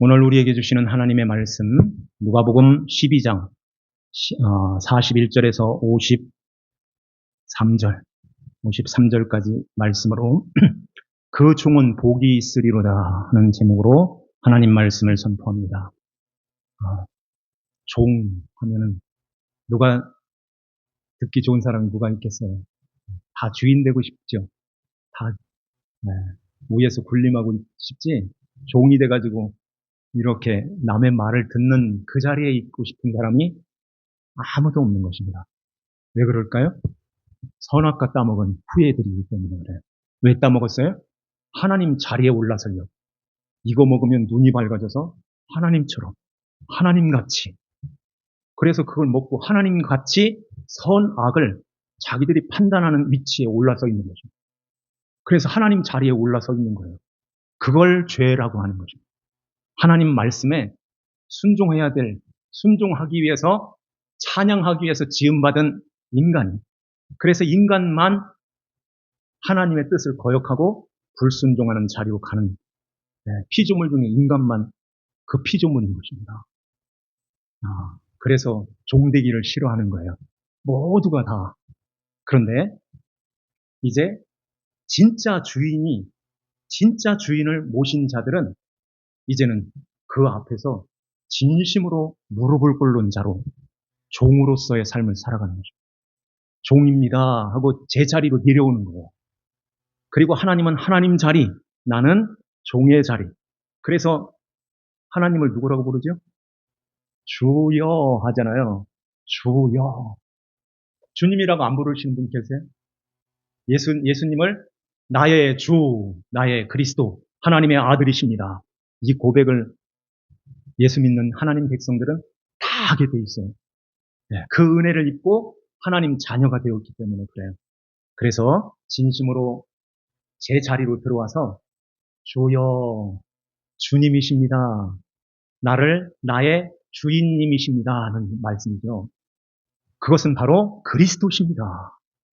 오늘 우리에게 주시는 하나님의 말씀, 누가복음 12장 41절에서 53절까지 말씀으로 그 종은 복이 있으리로다 하는 제목으로 하나님 말씀을 선포합니다. 종 하면은 누가 듣기 좋은 사람이 누가 있겠어요? 다 주인 되고 싶죠. 다 위에서 군림하고 싶지. 종이 돼가지고 이렇게 남의 말을 듣는 그 자리에 있고 싶은 사람이 아무도 없는 것입니다. 왜 그럴까요? 선악과 따먹은 후예들이기 때문에 그래요. 왜 따먹었어요? 하나님 자리에 올라서요. 이거 먹으면 눈이 밝아져서 하나님처럼, 하나님같이. 그래서 그걸 먹고 하나님같이 선악을 자기들이 판단하는 위치에 올라서 있는 거죠. 그래서 하나님 자리에 올라서 있는 거예요. 그걸 죄라고 하는 거죠. 하나님 말씀에 순종하기 위해서, 찬양하기 위해서 지음받은 인간이. 그래서 인간만 하나님의 뜻을 거역하고 불순종하는 자리로 가는 피조물 중에 인간만 그 피조물인 것입니다. 그래서 종되기를 싫어하는 거예요. 모두가 다. 그런데 이제 진짜 주인을 모신 자들은 이제는 그 앞에서 진심으로 무릎을 꿇는 자로 종으로서의 삶을 살아가는 거죠. 종입니다 하고 제 자리로 내려오는 거예요. 그리고 하나님은 하나님 자리, 나는 종의 자리. 그래서 하나님을 누구라고 부르죠? 주여 하잖아요. 주여. 주님이라고 안 부르시는 분 계세요? 예수님을 나의 주, 나의 그리스도, 하나님의 아들이십니다. 이 고백을 예수 믿는 하나님 백성들은 다 하게 돼 있어요. 그 은혜를 입고 하나님 자녀가 되었기 때문에 그래요. 그래서 진심으로 제 자리로 들어와서 주여, 주님이십니다. 나의 주인님이십니다 하는 말씀이죠. 그것은 바로 그리스도십니다.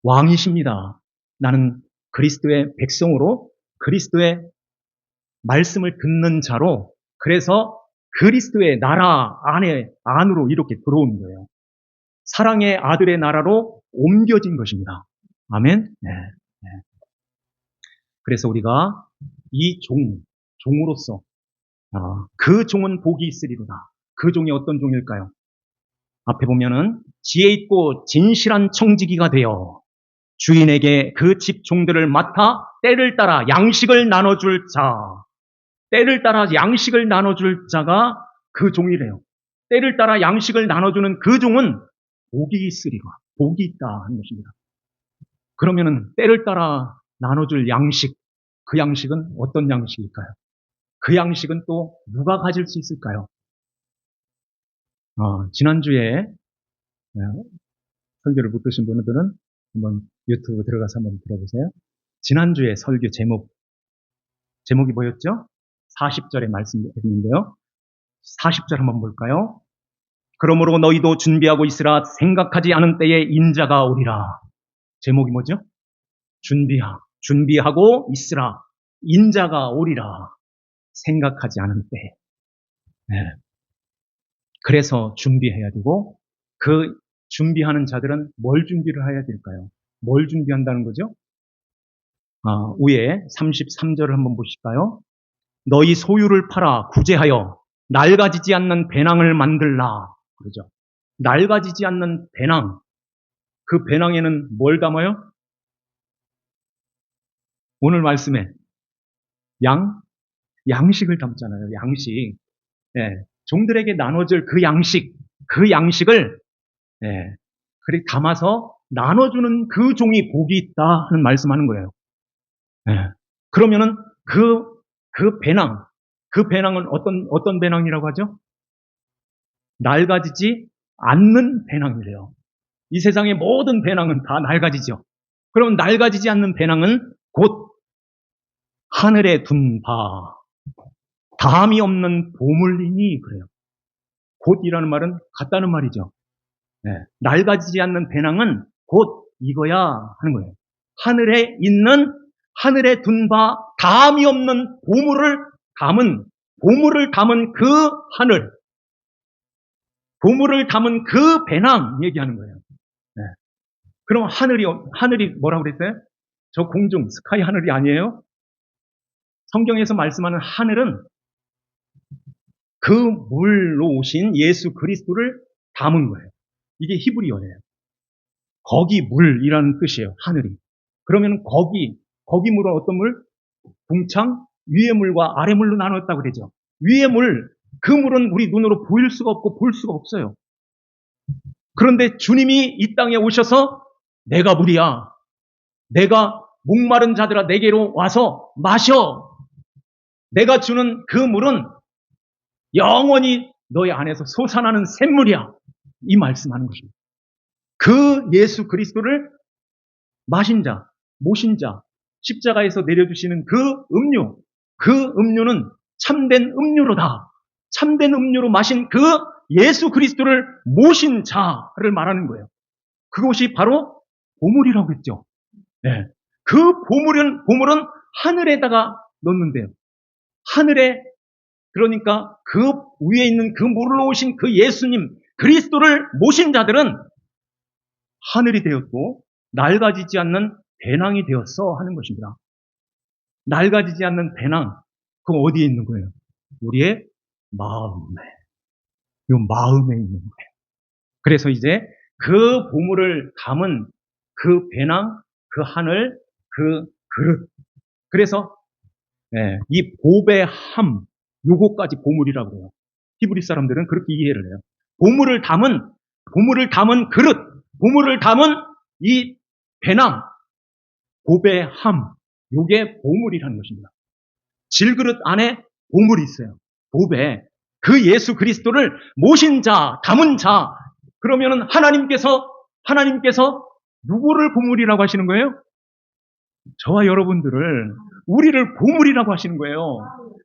왕이십니다. 나는 그리스도의 백성으로 그리스도의 말씀을 듣는 자로, 그래서 그리스도의 나라 안으로 이렇게 들어오는 거예요. 사랑의 아들의 나라로 옮겨진 것입니다. 아멘. 네. 그래서 우리가 이 종으로서 그 종은 복이 있으리로다. 그 종이 어떤 종일까요? 앞에 보면은 지혜 있고 진실한 청지기가 되어 주인에게 그 집 종들을 맡아 때를 따라 양식을 나눠줄 자. 때를 따라 양식을 나눠줄 자가 그 종이래요. 때를 따라 양식을 나눠주는 그 종은 복이 있으리라. 복이 있다 하는 것입니다. 그러면은 때를 따라 나눠줄 양식, 그 양식은 어떤 양식일까요? 그 양식은 또 누가 가질 수 있을까요? 지난주에 설교를 못 들으신 분들은 한번 유튜브 들어가서 한번 들어보세요. 지난주에 설교 제목이 뭐였죠? 40절의 말씀이었는데요. 40절 한번 볼까요? 그러므로 너희도 준비하고 있으라. 생각하지 않은 때에 인자가 오리라. 제목이 뭐죠? 준비하고 있으라. 인자가 오리라. 생각하지 않은 때에. 그래서 준비해야 되고, 그 준비하는 자들은 뭘 준비를 해야 될까요? 뭘 준비한다는 거죠? 위에 33절을 한번 보실까요? 너희 소유를 팔아 구제하여 낡아지지 않는 배낭을 만들라. 그러죠. 낡아지지 않는 배낭. 그 배낭에는 뭘 담아요? 오늘 말씀에 양식을 담잖아요. 양식. 종들에게 나눠줄 그 양식을 그렇게 담아서 나눠주는 그 종이 복이 있다 하는 말씀하는 거예요. 그러면은 그 배낭은 어떤 배낭이라고 하죠? 낡아지지 않는 배낭이래요. 이 세상의 모든 배낭은 다 낡아지죠. 그럼 낡아지지 않는 배낭은 곧 하늘에 둔 바, 다함이 없는 보물이니 그래요. 곧이라는 말은 같다는 말이죠. 낡아지지 않는 배낭은 곧 이거야 하는 거예요. 하늘에 둔 바, 다함이 없는 보물을 담은 보물을 담은 그 하늘, 보물을 담은 그 배낭 얘기하는 거예요. 네. 그럼 하늘이 뭐라고 그랬어요? 저 공중, 스카이 하늘이 아니에요? 성경에서 말씀하는 하늘은 그 물로 오신 예수 그리스도를 담은 거예요. 이게 히브리어예요. 거기 물이라는 뜻이에요. 하늘이. 그러면 거기 물은 어떤 물? 궁창 위의 물과 아래 물로 나눴다고 그러죠. 위의 물, 그 물은 우리 눈으로 보일 수가 없고 볼 수가 없어요. 그런데 주님이 이 땅에 오셔서 내가 물이야. 내가 목마른 자들아 내게로 와서 마셔. 내가 주는 그 물은 영원히 너희 안에서 솟아나는 샘물이야. 이 말씀하는 것입니다. 그 예수 그리스도를 마신 자, 모신 자, 십자가에서 내려주시는 그 음료는 참된 음료로다. 참된 음료로 마신 그 예수 그리스도를 모신 자를 말하는 거예요. 그것이 바로 보물이라고 했죠. 네. 그 보물은 하늘에다가 넣는데요. 하늘에, 그러니까 그 위에 있는 그 물로 오신 그 예수님, 그리스도를 모신 자들은 하늘이 되었고, 낡아지지 않는 배낭이 되었어 하는 것입니다. 낡아지지 않는 배낭, 그건 어디에 있는 거예요? 우리의 마음에. 이 마음에 있는 거예요. 그래서 이제 그 보물을 담은 그 배낭, 그 하늘, 그 그릇. 그래서 이 보배함, 요거까지 보물이라고 해요. 히브리 사람들은 그렇게 이해를 해요. 보물을 담은 그릇, 보물을 담은 이 배낭, 보배함, 요게 보물이라는 것입니다. 질그릇 안에 보물이 있어요. 보배. 그 예수 그리스도를 모신 자, 담은 자. 그러면은 하나님께서 누구를 보물이라고 하시는 거예요? 저와 여러분들을, 우리를 보물이라고 하시는 거예요.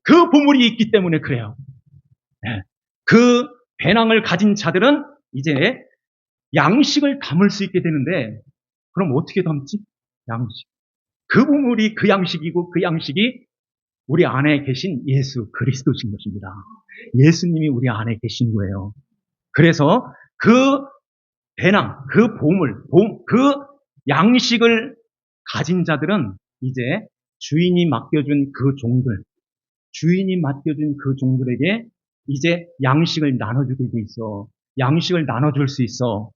그 보물이 있기 때문에 그래요. 그 배낭을 가진 자들은 이제 양식을 담을 수 있게 되는데, 그럼 어떻게 담지? 양식. 그 보물이 그 양식이고, 그 양식이 우리 안에 계신 예수 그리스도신 것입니다. 예수님이 우리 안에 계신 거예요. 그래서 그 배낭, 그 보물, 그 양식을 가진 자들은 이제 주인이 맡겨준 그 종들에게 이제 양식을 나눠주게 돼 있어. 양식을 나눠줄 수 있어.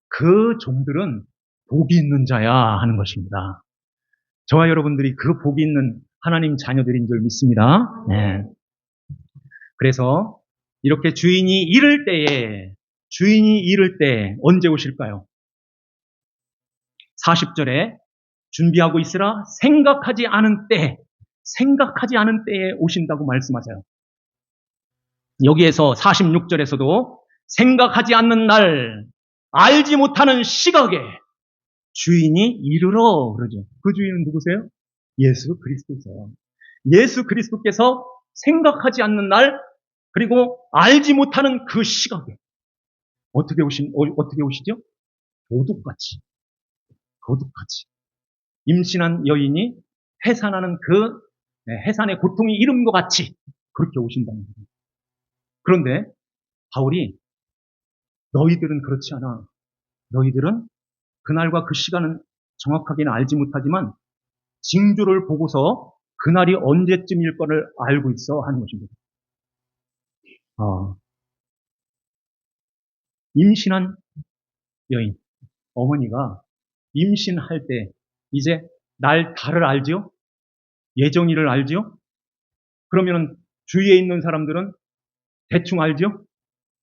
그 종들은 복이 있는 자야 하는 것입니다. 저와 여러분들이 그 복이 있는 하나님 자녀들인 줄 믿습니다. 네. 그래서 이렇게 주인이 이를 때 언제 오실까요? 40절에 준비하고 있으라 생각하지 않은 때에 오신다고 말씀하세요. 여기에서 46절에서도 생각하지 않는 날, 알지 못하는 시각에 주인이 이르러 그러죠. 그 주인은 누구세요? 예수 그리스도세요. 예수 그리스도께서 생각하지 않는 날, 그리고 알지 못하는 그 시각에 어떻게 오시죠? 도둑같이. 임신한 여인이 해산하는 그 해산의 고통이 이름과 같이 그렇게 오신다는 거예요. 그런데 바울이 너희들은 그렇지 않아. 너희들은 그날과 그 시간은 정확하게는 알지 못하지만 징조를 보고서 그날이 언제쯤일 거를 알고 있어 하는 것입니다. 임신한 여인, 어머니가 임신할 때 이제 달을 알지요? 예정일을 알지요? 그러면 주위에 있는 사람들은 대충 알지요?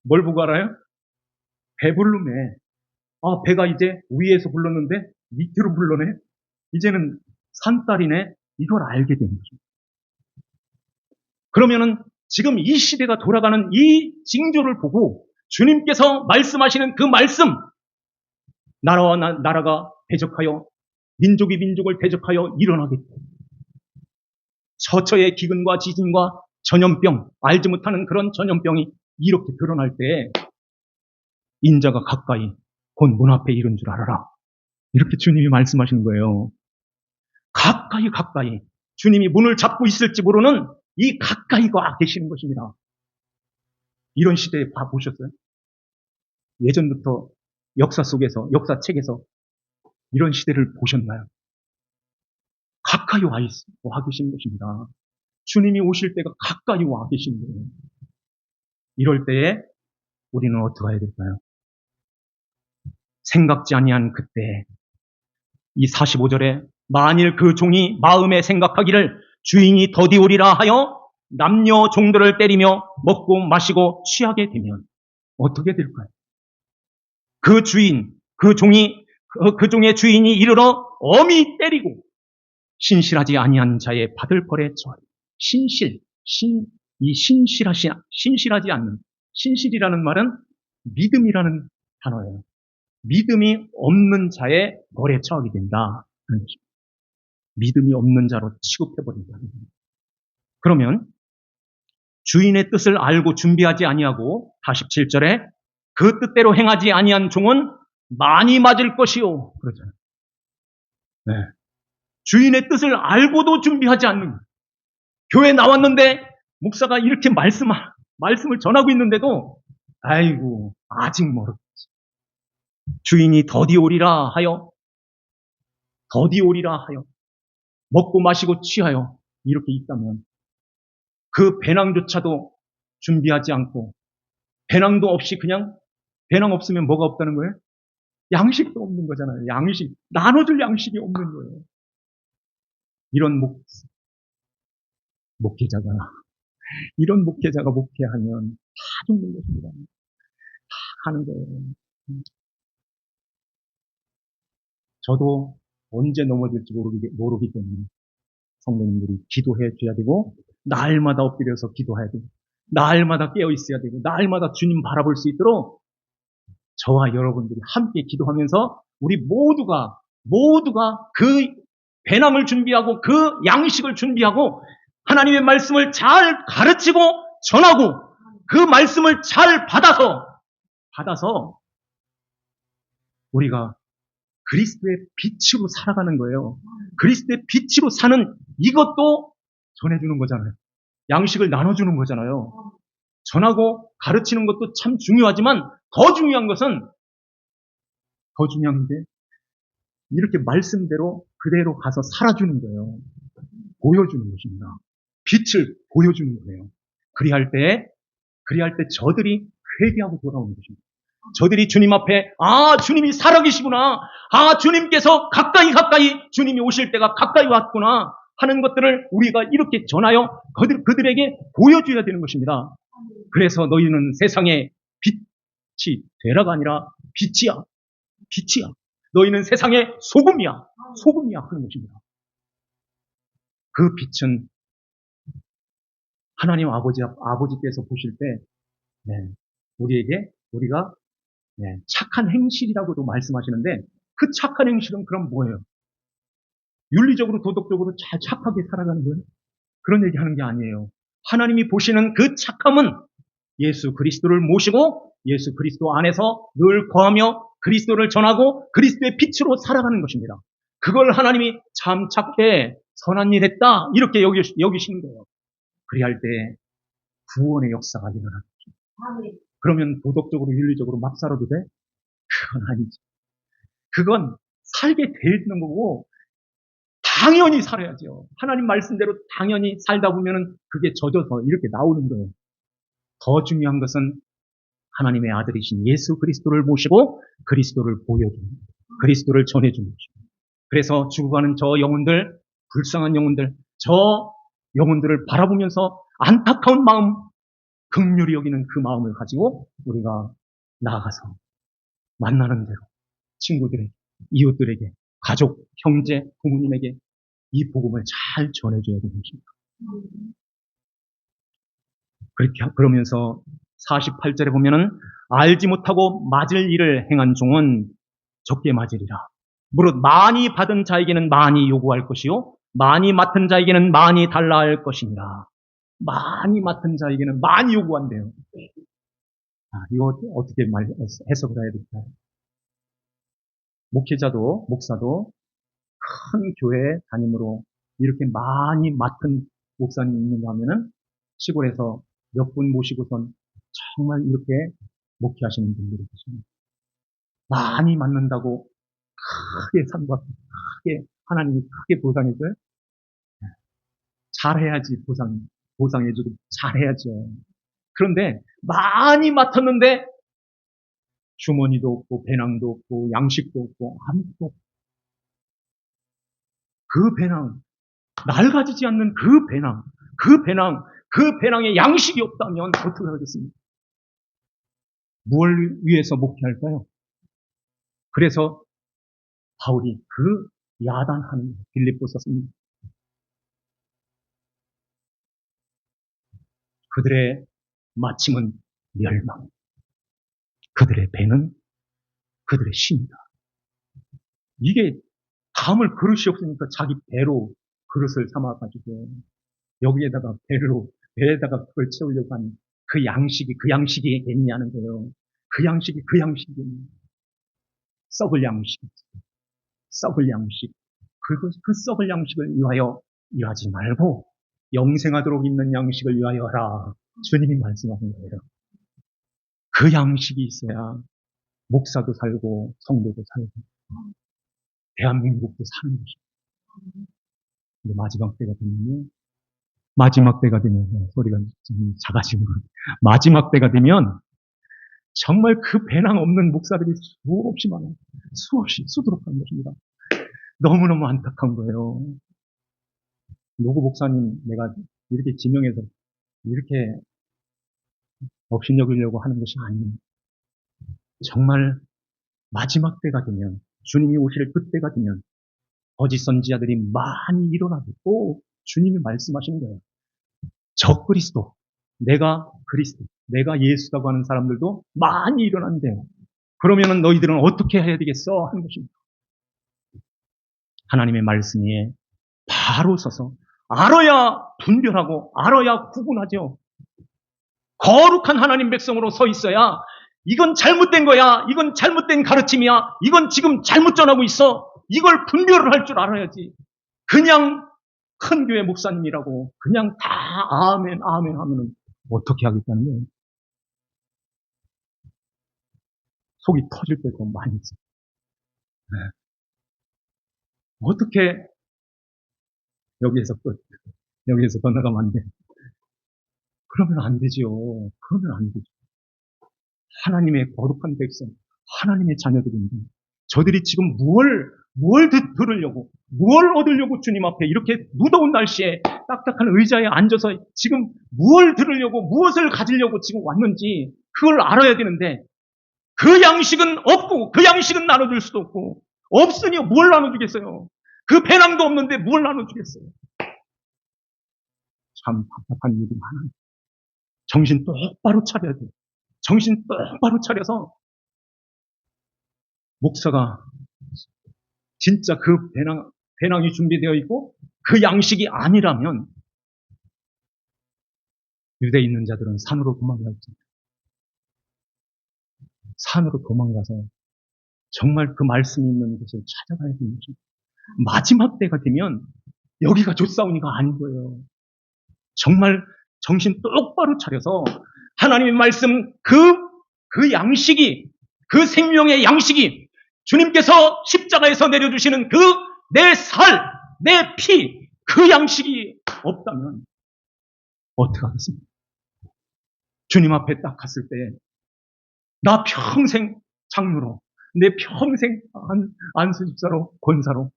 뭘 보고 알아요? 배부름에 배가 이제 위에서 불렀는데 밑으로 불러네. 이제는 산딸이네. 이걸 알게 되는 거죠. 그러면은 지금 이 시대가 돌아가는 이 징조를 보고 주님께서 말씀하시는 그 말씀, 나라와 나라가 대적하여 민족이 민족을 대적하여 일어나겠다. 처처의 기근과 지진과 전염병, 알지 못하는 그런 전염병이 이렇게 드러날 때 인자가 가까이 곧 문 앞에 이른 줄 알아라. 이렇게 주님이 말씀하시는 거예요. 가까이 주님이 문을 잡고 있을지 모르는 이 가까이 와 계시는 것입니다. 이런 시대에 보셨어요? 예전부터 역사 속에서, 역사책에서 이런 시대를 보셨나요? 가까이 와 계시는 것입니다. 주님이 오실 때가 가까이 와 계시는 거예요. 이럴 때에 우리는 어떻게 해야 될까요? 생각지 아니한 그때, 이 45절에 만일 그 종이 마음에 생각하기를 주인이 더디오리라 하여 남녀 종들을 때리며 먹고 마시고 취하게 되면 어떻게 될까요? 그 종의 주인이 이르러 엄히 때리고 신실하지 아니한 자의 받을 벌에 처하리. 신실하지 않는, 신실이라는 말은 믿음이라는 단어예요. 믿음이 없는 자의 벌에 처하게 된다. 믿음이 없는 자로 취급해버린다. 그러면 주인의 뜻을 알고 준비하지 아니하고 47절에 그 뜻대로 행하지 아니한 종은 많이 맞을 것이요. 그러잖아요. 네. 주인의 뜻을 알고도 준비하지 않는, 교회 나왔는데 목사가 이렇게 말씀을 전하고 있는데도 아이고 아직 멀었지. 주인이 더디오리라 하여 먹고 마시고 취하여 이렇게 있다면 그 배낭조차도 준비하지 않고 배낭도 없이 그냥 배낭 없으면 뭐가 없다는 거예요? 양식도 없는 거잖아요. 나눠줄 양식이 없는 거예요. 이런 목회자가 목회하면 다 죽는 것입니다. 다 가는 거예요. 저도 언제 넘어질지 모르기 때문에 성도님들이 기도해 줘야 되고, 날마다 엎드려서 기도해야 되고, 날마다 깨어 있어야 되고, 날마다 주님 바라볼 수 있도록 저와 여러분들이 함께 기도하면서 우리 모두가 그 배낭을 준비하고 그 양식을 준비하고 하나님의 말씀을 잘 가르치고 전하고 그 말씀을 잘 받아서 우리가 그리스도의 빛으로 살아가는 거예요. 그리스도의 빛으로 사는 이것도 전해주는 거잖아요. 양식을 나눠주는 거잖아요. 전하고 가르치는 것도 참 중요하지만 더 중요한 게 이렇게 말씀대로 그대로 가서 살아주는 거예요. 보여주는 것입니다. 빛을 보여주는 거예요. 그리할 때 저들이 회개하고 돌아오는 것입니다. 저들이 주님 앞에 주님이 살아계시구나, 주님께서 가까이 주님이 오실 때가 가까이 왔구나 하는 것들을 우리가 이렇게 전하여 그들에게 보여줘야 되는 것입니다. 그래서 너희는 세상의 빛이 되라가 아니라 빛이야. 너희는 세상의 소금이야 하는 것입니다. 그 빛은 하나님 아버지께서 보실 때 우리가 착한 행실이라고도 말씀하시는데, 그 착한 행실은 그럼 뭐예요? 윤리적으로 도덕적으로 착하게 살아가는 거예요? 그런 얘기하는 게 아니에요. 하나님이 보시는 그 착함은 예수 그리스도를 모시고 예수 그리스도 안에서 늘 거하며 그리스도를 전하고 그리스도의 빛으로 살아가는 것입니다. 그걸 하나님이 참 착해, 선한 일 했다 이렇게 여기시는 거예요. 그리할 때 구원의 역사가 일어나죠. 그러면 도덕적으로 윤리적으로 막 살아도 돼? 그건 아니지. 그건 살게 되는 거고 당연히 살아야죠. 하나님 말씀대로 당연히 살다 보면은 그게 젖어서 이렇게 나오는 거예요. 더 중요한 것은 하나님의 아들이신 예수 그리스도를 모시고 그리스도를 보여주는, 그리스도를 전해주는 것입니다. 그래서 죽어가는 저 영혼들, 불쌍한 영혼들, 저 영혼들을 바라보면서 안타까운 마음, 긍휼히 여기는 그 마음을 가지고 우리가 나아가서 만나는 대로 친구들에게, 이웃들에게, 가족, 형제, 부모님에게 이 복음을 잘 전해줘야 되는 것입니다. 그러면서 48절에 보면은 알지 못하고 맞을 일을 행한 종은 적게 맞으리라. 무릇 많이 받은 자에게는 많이 요구할 것이요 많이 맡은 자에게는 많이 달라 할 것이니라. 많이 맡은 자에게는 많이 요구한대요. 이거 어떻게 해석을 해야 될까요? 목사도 큰 교회 다님으로 이렇게 많이 맡은 목사님 있는가 하면은 시골에서 몇 분 모시고선 정말 이렇게 목회하시는 분들이 계십니다. 많이 만난다고 크게 상과 크게 하나님이 크게 보상해줘요? 잘해야지 보상해주고 잘해야죠. 그런데 많이 맡았는데 주머니도 없고 배낭도 없고 양식도 없고 아무것도 없고 그 배낭 낡아지지 않는 그 배낭에 양식이 없다면 어떻게 하겠습니까? 무엇을 위해서 목회할까요? 그래서 바울이 그 야단하는 빌립보서 씁니다. 그들의 마침은 멸망, 그들의 배는 그들의 신이다. 이게 담을 그릇이 없으니까 자기 배로 그릇을 삼아가지고 여기에다가 배에다가 그걸 채우려고 하는 그 양식이 있냐는 거예요. 그 양식이 썩을 양식. 그 썩을 양식을 위하여 일하지 말고 영생하도록 있는 양식을 위하여 하라. 주님이 말씀하신 거예요. 그 양식이 있어야 목사도 살고 성도도 살고 대한민국도 사는 것입니다. 근데 마지막 때가 되면 소리가 좀 작아지는 것. 마지막 때가 되면 정말 그 배낭 없는 목사들이 수없이 많아요. 수두룩 하는 것입니다. 너무너무 안타까운 거예요. 노구 목사님 내가 이렇게 지명해서 이렇게 업신여기려고 하는 것이 아니에요. 정말 마지막 때가 되면 주님이 오실 그때가 되면 거짓 선지자들이 많이 일어나고 또 주님이 말씀하시는 거예요. 저 그리스도, 내가 그리스도, 내가 예수라고 하는 사람들도 많이 일어난대요. 그러면은 너희들은 어떻게 해야 되겠어? 하는 것입니다. 하나님의 말씀 위에 바로 서서 알아야 분별하고 알아야 구분하죠. 거룩한 하나님 백성으로 서 있어야 이건 잘못된 거야. 이건 잘못된 가르침이야. 이건 지금 잘못 전하고 있어. 이걸 분별을 할 줄 알아야지. 그냥 큰 교회 목사님이라고 그냥 다 아멘 하면은 어떻게 하겠다는 거예요. 속이 터질 때도 많이 있어요. 네. 어떻게 여기에서 더 나가면 안 돼. 그러면 안 되죠. 하나님의 거룩한 백성, 하나님의 자녀들인데 저들이 지금 뭘 들으려고, 뭘 얻으려고 주님 앞에 이렇게 무더운 날씨에 딱딱한 의자에 앉아서 지금 뭘 들으려고, 무엇을 가지려고 지금 왔는지 그걸 알아야 되는데 그 양식은 없고 그 양식은 나눠줄 수도 없고 없으니 뭘 나눠주겠어요. 그 배낭도 없는데 뭘 나눠주겠어요. 참 답답한 일이 많아요. 정신 똑바로 차려야 돼요. 정신 똑바로 차려서 목사가 진짜 그 배낭이 준비되어 있고 그 양식이 아니라면 유대에 있는 자들은 산으로 도망가죠. 산으로 도망가서 정말 그 말씀이 있는 곳을 찾아가야 되는 거죠. 마지막 때가 되면 여기가 좋사오니가 아닌 거예요. 정말 정신 똑바로 차려서 하나님의 말씀 그 양식이 그 생명의 양식이 주님께서 십자가에서 내려주시는 그 내 살, 내 피, 그 양식이 없다면 어떻게 하겠습니까? 주님 앞에 딱 갔을 때 나 평생 장로로 내 평생 안수집사로 권사로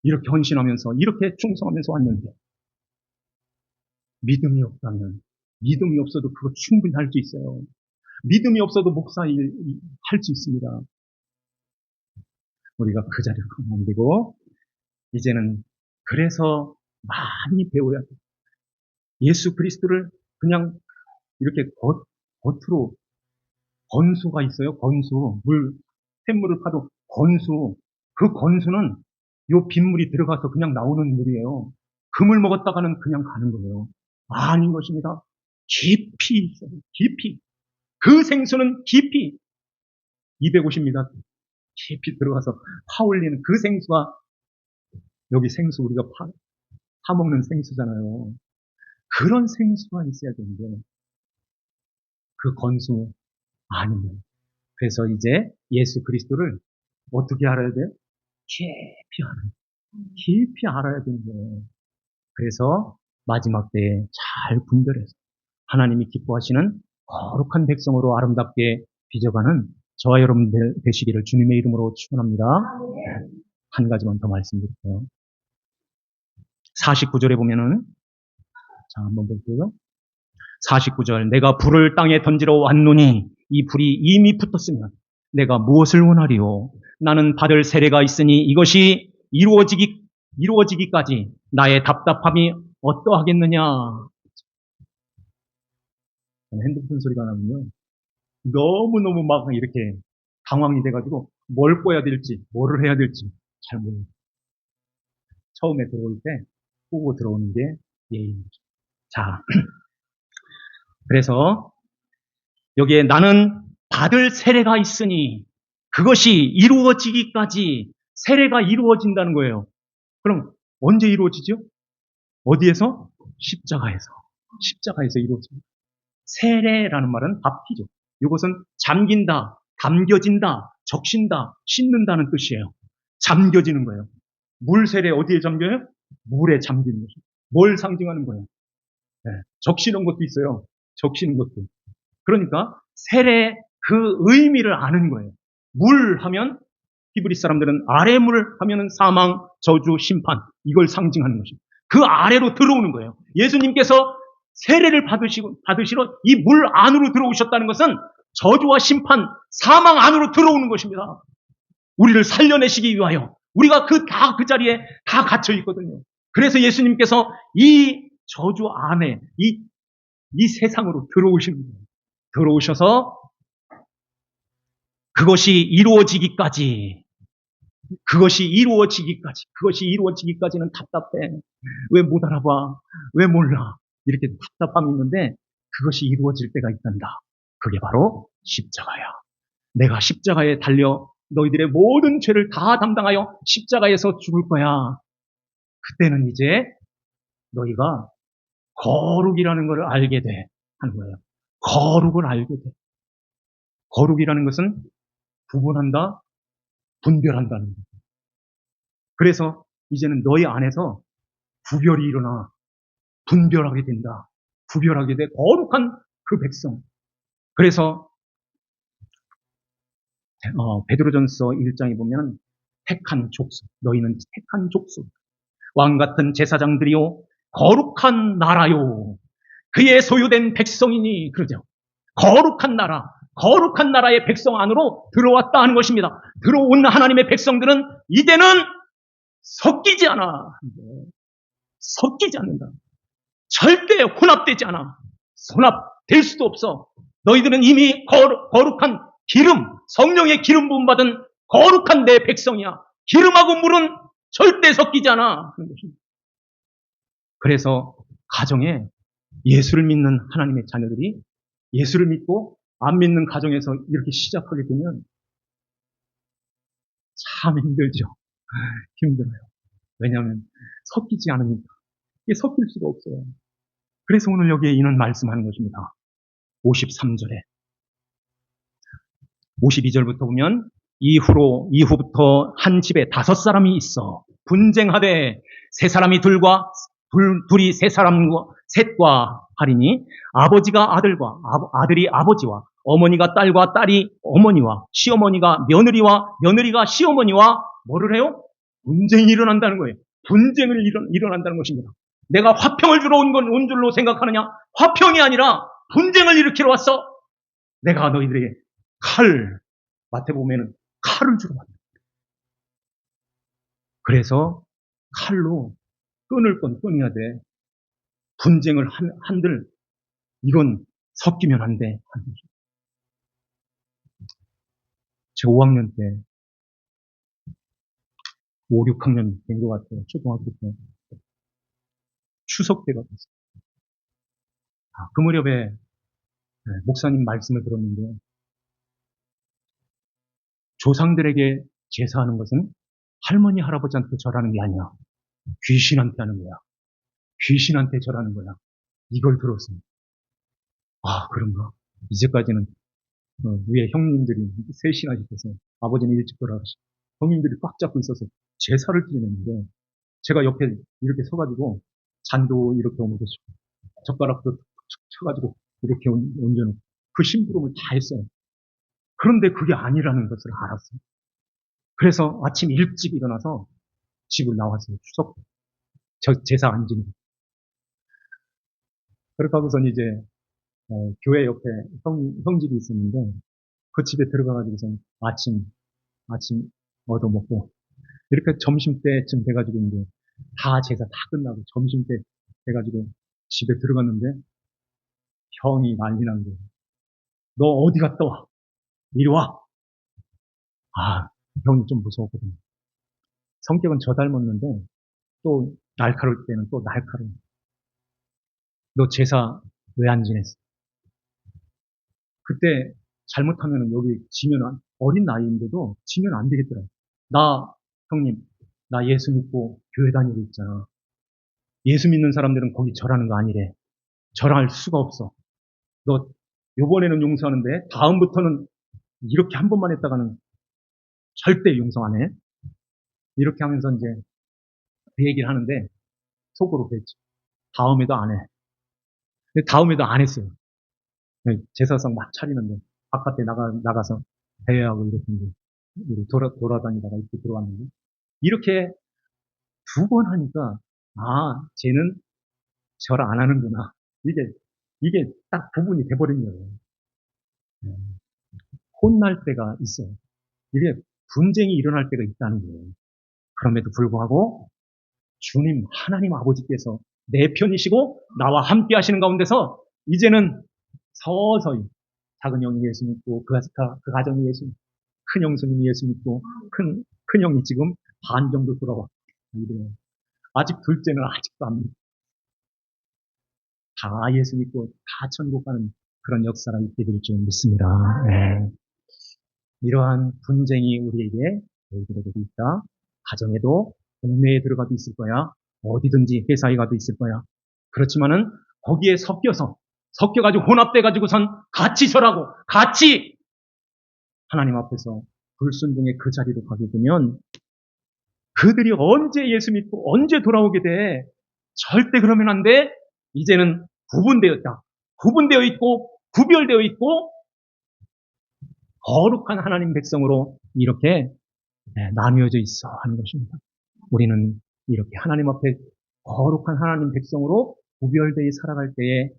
이렇게 헌신하면서 이렇게 충성하면서 왔는데 믿음이 없다면 믿음이 없어도 그거 충분히 할 수 있어요. 믿음이 없어도 목사 일 할 수 있습니다. 우리가 그 자리를 가면 안 되고 이제는 그래서 많이 배워야 돼요. 예수 그리스도를 그냥 이렇게 겉으로 건수가 있어요. 건수. 샘물을 파도 건수. 그 건수는 요 빗물이 들어가서 그냥 나오는 물이에요. 그 물 먹었다가는 그냥 가는 거예요. 아닌 것입니다. 깊이 있어요. 깊이. 그 생수는 깊이 250m 깊이 들어가서 파올리는 그 생수가 여기 생수 우리가 파먹는 생수잖아요. 그런 생수가 있어야 되는데 그 건수 아니에요. 그래서 이제 예수 그리스도를 어떻게 알아야 돼요? 깊이 알아야 깊이 알아야 되는 거예요. 그래서 마지막 때에 잘 분별해서 하나님이 기뻐하시는 거룩한 백성으로 아름답게 빚어가는 저와 여러분들 되시기를 주님의 이름으로 축원합니다. 한 가지만 더 말씀드릴게요. 49절에 보면은 자 한번 볼게요. 49절 내가 불을 땅에 던지러 왔노니 이 불이 이미 붙었으면 내가 무엇을 원하리요? 나는 받을 세례가 있으니 이것이 이루어지기까지 나의 답답함이 어떠하겠느냐? 핸드폰 소리가 나면요. 너무너무 막 이렇게 당황이 돼가지고 뭘 꺼야 될지, 뭐를 해야 될지 잘 모르겠어요. 처음에 들어올 때 끄고 들어오는 게 예의입니다. 자, 그래서 여기에 나는 받을 세례가 있으니 그것이 이루어지기까지 세례가 이루어진다는 거예요. 그럼 언제 이루어지죠? 어디에서? 십자가에서. 십자가에서 이루어집니다. 세례라는 말은 밥티죠. 이것은 잠긴다, 담겨진다, 적신다, 씻는다는 뜻이에요. 잠겨지는 거예요. 물 세례 어디에 잠겨요? 물에 잠기는 거죠. 뭘 상징하는 거예요? 네, 적시는 것도 있어요. 적시는 것도. 그러니까 세례 그 의미를 아는 거예요. 물 하면 히브리 사람들은 아래물 하면은 사망, 저주, 심판 이걸 상징하는 것입니다. 그 아래로 들어오는 거예요. 예수님께서 세례를 받으시러 이 물 안으로 들어오셨다는 것은 저주와 심판, 사망 안으로 들어오는 것입니다. 우리를 살려내시기 위하여 우리가 그 자리에 다 갇혀 있거든요. 그래서 예수님께서 이 저주 안에 이 세상으로 들어오시는 거예요. 들어오셔서 그것이 이루어지기까지는 답답해. 왜 못 알아봐? 왜 몰라? 이렇게 답답함이 있는데 그것이 이루어질 때가 있단다. 그게 바로 십자가야. 내가 십자가에 달려 너희들의 모든 죄를 다 담당하여 십자가에서 죽을 거야. 그때는 이제 너희가 거룩이라는 것을 알게 돼 하는 거예요. 거룩을 알게 돼. 거룩이라는 것은 구분한다, 분별한다는 거예요. 그래서 이제는 너희 안에서 구별이 일어나 분별하게 된다. 구별하게 돼 거룩한 그 백성. 그래서 베드로전서 1장에 보면 택한 족속, 너희는 택한 족속, 왕 같은 제사장들이요, 거룩한 나라요, 그의 소유된 백성이니 그러죠. 거룩한 나라의 백성 안으로 들어왔다 하는 것입니다. 들어온 하나님의 백성들은 이제는 섞이지 않아. 섞이지 않는다. 절대 혼합되지 않아. 혼합될 수도 없어. 너희들은 이미 거룩한 기름, 성령의 기름 부음 받은 거룩한 내 백성이야. 기름하고 물은 절대 섞이지 않아. 그래서 가정에 예수를 믿는 하나님의 자녀들이 예수를 믿고 안 믿는 가정에서 이렇게 시작하게 되면 참 힘들죠. 힘들어요. 왜냐하면 섞이지 않으니까. 이게 섞일 수가 없어요. 그래서 오늘 여기에 이는 말씀하는 것입니다. 53절에 52절부터 보면 이후부터 한 집에 5사람이 있어 분쟁하되 둘이 세 사람과 셋과 하리니 아버지가 아들과 아들이 아버지와 어머니가 딸과 딸이 어머니와 시어머니가 며느리와 며느리가 시어머니와 뭐를 해요? 분쟁이 일어난다는 거예요. 분쟁을 일어난다는 것입니다. 내가 화평을 주러 온 줄로 생각하느냐? 화평이 아니라 분쟁을 일으키러 왔어. 내가 너희들에게 마태복음에는 칼을 주러 왔다. 그래서 칼로 끊을 건 끊어야 돼. 분쟁을 한들 이건 섞이면 안 돼. 제 5학년 때 5, 6학년 된 것 같아요. 초등학교 때. 추석 때가 됐어요. 그 무렵에 목사님 말씀을 들었는데 조상들에게 제사하는 것은 할머니, 할아버지한테 절하는 게 아니야. 귀신한테 하는 거야. 귀신한테 절하는 거야. 이걸 들었어요. 아, 그런가? 이제까지는 위에 형님들이 셋이나 있어서 아버지는 일찍 돌아가시고 형님들이 꽉 잡고 있어서 제사를 지내는데 제가 옆에 이렇게 서가지고 잔도 이렇게 옮겨주고 젓가락도 툭툭 쳐가지고 이렇게 얹어놓고 그 심부름을 다 했어요. 그런데 그게 아니라는 것을 알았어요. 그래서 아침 일찍 일어나서 집을 나왔어요. 추석 제사 안 지내고. 그렇게 하고선 이제 교회 옆에 형집이 있었는데 그 집에 들어가가지고서 아침 얻어먹고 이렇게 점심때쯤 돼가지고 이제 다 제사 다 끝나고 점심때 돼가지고 집에 들어갔는데 형이 난리 난 거예요. 너 어디 갔다 와? 이리 와. 아, 형이 좀 무서웠거든요. 성격은 저 닮았는데 또 날카로울 때는 또 날카로워. 너 제사 왜 안 지냈어? 그때 잘못하면 여기 지면 어린 나이인데도 지면 안 되겠더라고요. 형님, 나 예수 믿고 교회 다니고 있잖아. 예수 믿는 사람들은 거기 절하는 거 아니래. 절할 수가 없어. 너 요번에는 용서하는데 다음부터는 이렇게 한 번만 했다가는 절대 용서 안 해. 이렇게 하면서 이제 그 얘기를 하는데 속으로 그랬죠. 다음에도 안 해. 근데 다음에도 안 했어요. 제사상 막 차리는데 바깥에 나가서 대회하고 이렇게 이제 돌아다니다가 이렇게 들어왔는데 이렇게 두 번 하니까 아, 쟤는 절 안 하는구나. 이게 딱 구분이 돼버린 거예요. 네. 혼날 때가 있어요. 이게 분쟁이 일어날 때가 있다는 거예요. 그럼에도 불구하고 주님 하나님 아버지께서 내 편이시고 나와 함께 하시는 가운데서 이제는 서서히 작은 형이 예수 믿고 그 가정이 예수 믿고 큰 형수님이 예수 믿고 큰 형이 지금 반 정도 돌아와. 이래요. 아직 둘째는 아직도 안 믿고 다 예수 믿고 다 천국 가는 그런 역사가 있게 될 줄 믿습니다. 네. 이러한 분쟁이 저희들에게도 있다. 가정에도 동네에 들어가도 있을 거야. 어디든지 회사에 가도 있을 거야. 그렇지만은 거기에 섞여가지고 혼합돼가지고선 같이 절하고 같이 하나님 앞에서 불순종의 그 자리로 가게 되면 그들이 언제 예수 믿고 언제 돌아오게 돼? 절대 그러면 안 돼. 이제는 구분되었다. 구분되어 있고 구별되어 있고 거룩한 하나님 백성으로 이렇게 나뉘어져 있어 하는 것입니다. 우리는 이렇게 하나님 앞에 거룩한 하나님 백성으로 구별되어 살아갈 때에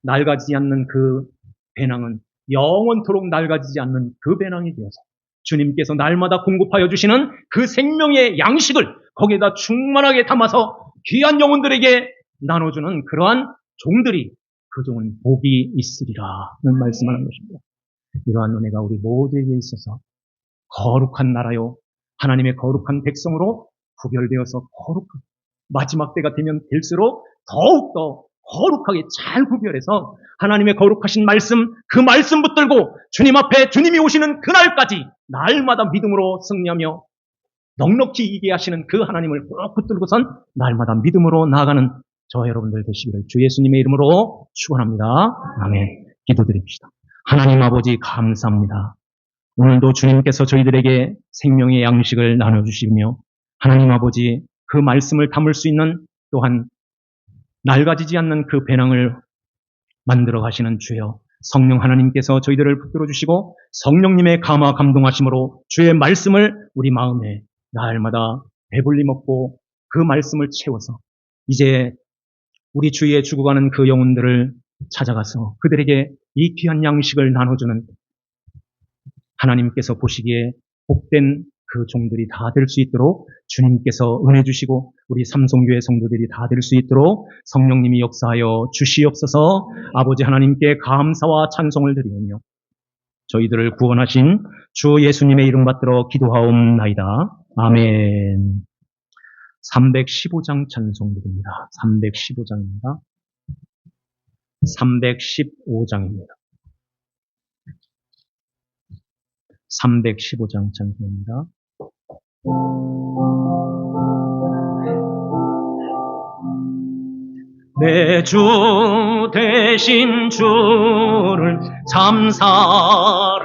낡아지지 않는 그 배낭은 영원토록 낡아지지 않는 그 배낭이 되어서 주님께서 날마다 공급하여 주시는 그 생명의 양식을 거기에다 충만하게 담아서 귀한 영혼들에게 나눠주는 그러한 종들이 그 종은 복이 있으리라는 말씀하는 것입니다. 이러한 은혜가 우리 모두에게 있어서 거룩한 나라요 하나님의 거룩한 백성으로 구별되어서 거룩한 마지막 때가 되면 될수록 더욱더 거룩하게 잘 구별해서 하나님의 거룩하신 말씀, 그 말씀 붙들고 주님 앞에 주님이 오시는 그날까지 날마다 믿음으로 승리하며 넉넉히 이기게 하시는 그 하나님을 꼭 붙들고선 날마다 믿음으로 나아가는 저 여러분들 되시기를 주 예수님의 이름으로 축원합니다. 아멘. 기도드립시다. 하나님 아버지 감사합니다. 오늘도 주님께서 저희들에게 생명의 양식을 나눠주시며 하나님 아버지 그 말씀을 담을 수 있는 또한 낡아지지 않는 그 배낭을 만들어 가시는 주여 성령 하나님께서 저희들을 붙들어 주시고 성령님의 감화 감동하심으로 주의 말씀을 우리 마음에 날마다 배불리 먹고 그 말씀을 채워서 이제 우리 주위에 죽어가는 그 영혼들을 찾아가서 그들에게 이 귀한 양식을 나눠주는 하나님께서 보시기에 복된 그 종들이 다 될 수 있도록 주님께서 은혜 주시고 우리 삼성교회 성도들이 다 될 수 있도록 성령님이 역사하여 주시옵소서. 아버지 하나님께 감사와 찬송을 드리며 저희들을 구원하신 주 예수님의 이름 받들어 기도하옵나이다. 아멘. 315장 찬송드립니다. 315장입니다. 315장입니다. 315장 찬송입니다. 내 주 되신 주를 참 사랑하고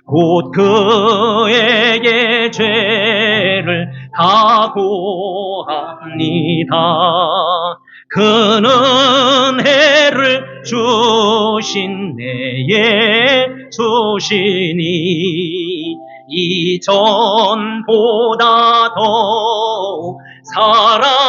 곧 그에게 죄를 각오합니다. 그는 은혜를 주신 내 예수시니 이전보다 더 사랑